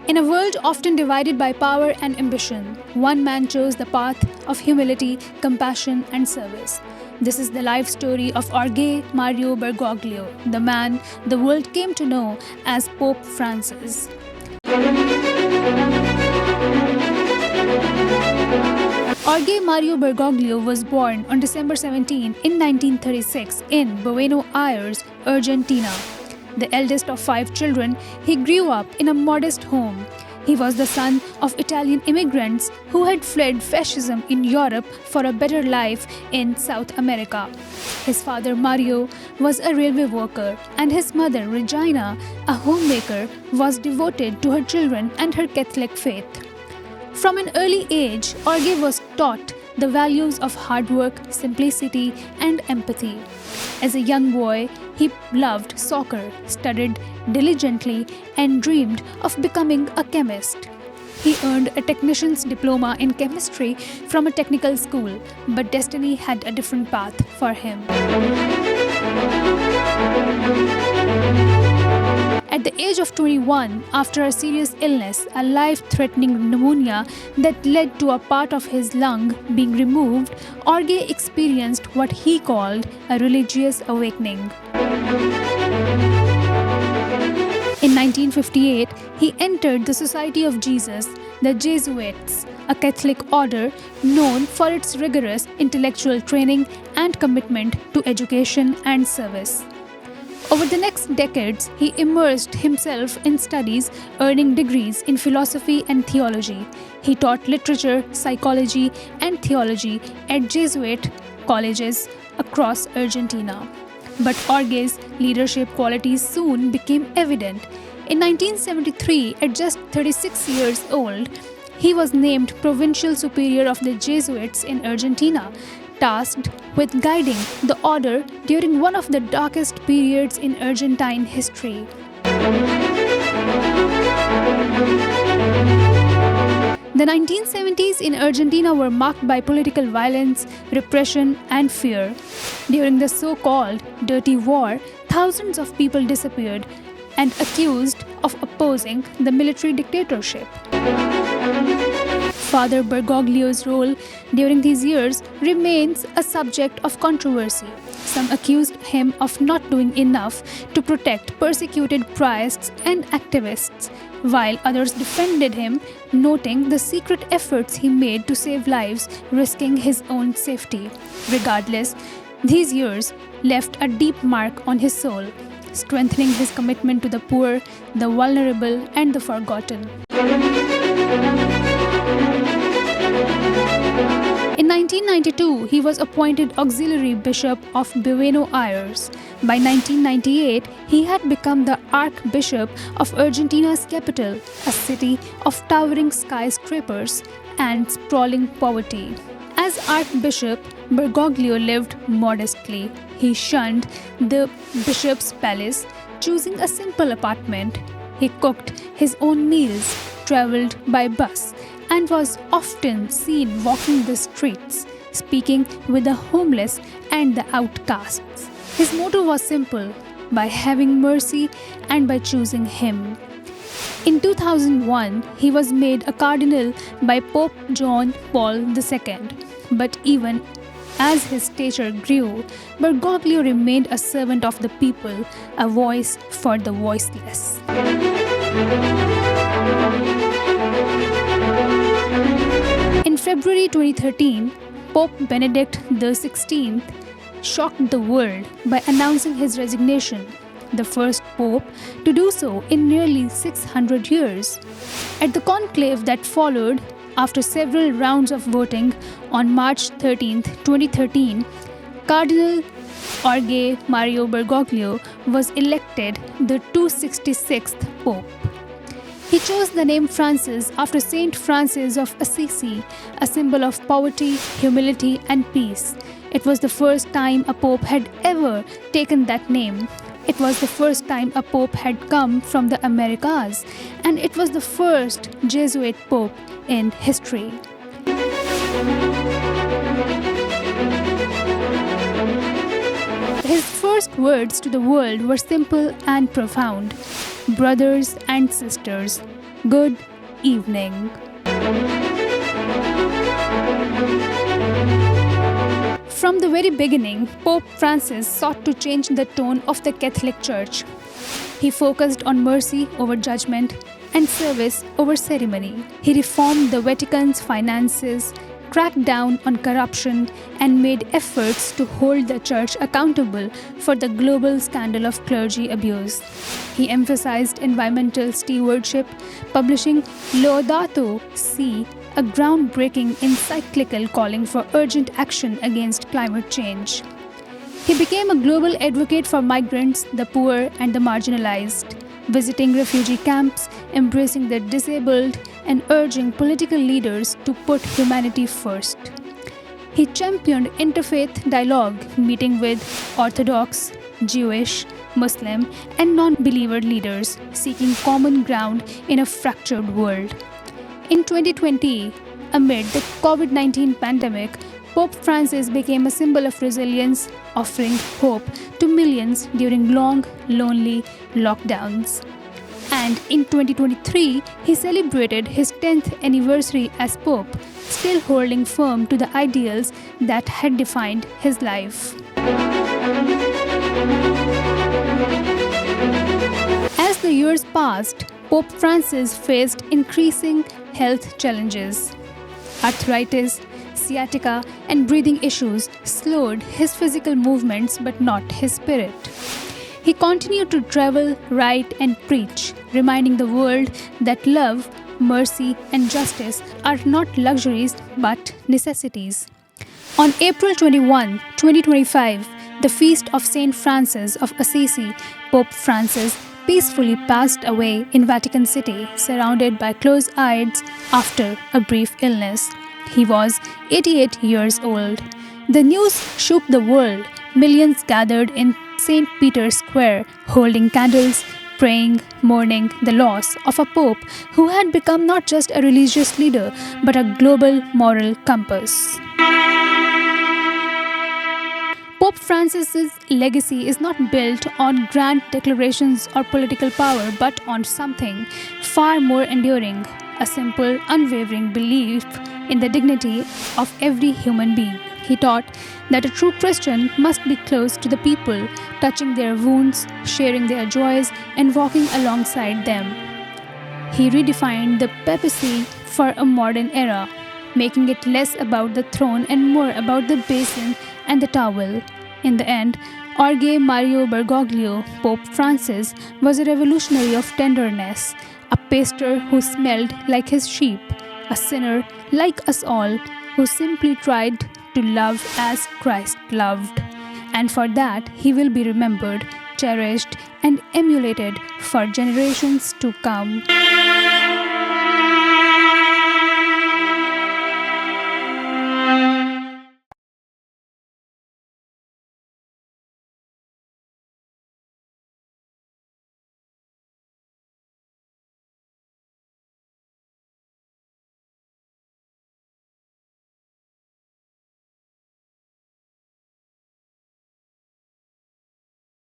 In a world often divided by power and ambition, one man chose the path of humility, compassion, and service. This is the life story of Jorge Mario Bergoglio, the man the world came to know as Pope Francis. Jorge Mario Bergoglio was born on December 17 in 1936 in Buenos Aires, Argentina. The eldest of 5 children, he grew up in a modest home. He was the son of Italian immigrants who had fled fascism in Europe for a better life in South America. His father Mario was a railway worker, and his mother Regina, a homemaker, was devoted to her children and her Catholic faith. From an early age, Jorge was taught the values of hard work, simplicity, and empathy. As a young boy, he loved soccer, studied diligently, and dreamed of becoming a chemist. He earned a technician's diploma in chemistry from a technical school, but destiny had a different path for him. At the age of 21, after a serious illness, a life-threatening pneumonia that led to a part of his lung being removed, Jorge experienced what he called a religious awakening. In 1958, he entered the Society of Jesus, the Jesuits, a Catholic order known for its rigorous intellectual training and commitment to education and service. Over the next decades, he immersed himself in studies, earning degrees in philosophy and theology. He taught literature, psychology, and theology at Jesuit colleges across Argentina. But Jorge's leadership qualities soon became evident. In 1973, at just 36 years old, he was named Provincial Superior of the Jesuits in Argentina, tasked with guiding the order during one of the darkest periods in Argentine history. The 1970s in Argentina were marked by political violence, repression, and fear. During the so-called Dirty War, thousands of people disappeared and accused of opposing the military dictatorship. Father Bergoglio's role during these years remains a subject of controversy. Some accused him of not doing enough to protect persecuted priests and activists, while others defended him, noting the secret efforts he made to save lives, risking his own safety. Regardless, these years left a deep mark on his soul, strengthening his commitment to the poor, the vulnerable, and the forgotten. In 1992, he was appointed Auxiliary Bishop of Buenos Aires. By 1998, he had become the Archbishop of Argentina's capital, a city of towering skyscrapers and sprawling poverty. As Archbishop, Bergoglio lived modestly. He shunned the bishop's palace, choosing a simple apartment. He cooked his own meals, traveled by bus, and was often seen walking the streets, speaking with the homeless and the outcasts. His motto was simple: by having mercy and by choosing him. In 2001, he was made a cardinal by Pope John Paul II. But even as his stature grew, Bergoglio remained a servant of the people, a voice for the voiceless. In February 2013, Pope Benedict XVI shocked the world by announcing his resignation, the first pope to do so in nearly 600 years. At the conclave that followed, after several rounds of voting on March 13, 2013, Cardinal Jorge Mario Bergoglio was elected the 266th Pope. He chose the name Francis after Saint Francis of Assisi, a symbol of poverty, humility, and peace. It was the first time a pope had ever taken that name. It was the first time a pope had come from the Americas, and it was the first Jesuit pope in history. His first words to the world were simple and profound. Brothers and sisters, good evening. From the very beginning, Pope Francis sought to change the tone of the Catholic Church. He focused on mercy over judgment and service over ceremony. He reformed the Vatican's finances, cracked down on corruption, and made efforts to hold the Church accountable for the global scandal of clergy abuse. He emphasized environmental stewardship, publishing Laudato Si', a groundbreaking encyclical calling for urgent action against climate change. He became a global advocate for migrants, the poor, and the marginalized, visiting refugee camps, embracing the disabled, and urging political leaders to put humanity first. He championed interfaith dialogue, meeting with Orthodox, Jewish, Muslim, and non-believer leaders, seeking common ground in a fractured world. In 2020, amid the COVID-19 pandemic, Pope Francis became a symbol of resilience, offering hope to millions during long, lonely lockdowns. And in 2023, he celebrated his 10th anniversary as Pope, still holding firm to the ideals that had defined his life. As the years passed, Pope Francis faced increasing health challenges. Arthritis, sciatica, and breathing issues slowed his physical movements but not his spirit. He continued to travel, write, and preach, reminding the world that love, mercy, and justice are not luxuries but necessities. On April 21, 2025, the feast of Saint Francis of Assisi, Pope Francis peacefully passed away in Vatican City, surrounded by close eyes after a brief illness. He was 88 years old. The news shook the world. Millions gathered in St. Peter's Square, holding candles, praying, mourning the loss of a pope who had become not just a religious leader, but a global moral compass. Pope Francis's legacy is not built on grand declarations or political power, but on something far more enduring, a simple, unwavering belief in the dignity of every human being. He taught that a true Christian must be close to the people, touching their wounds, sharing their joys, and walking alongside them. He redefined the papacy for a modern era, making it less about the throne and more about the basin and the towel. In the end, Jorge Mario Bergoglio, Pope Francis, was a revolutionary of tenderness, a pastor who smelled like his sheep, a sinner like us all, who simply tried to love as Christ loved. And for that, he will be remembered, cherished, and emulated for generations to come.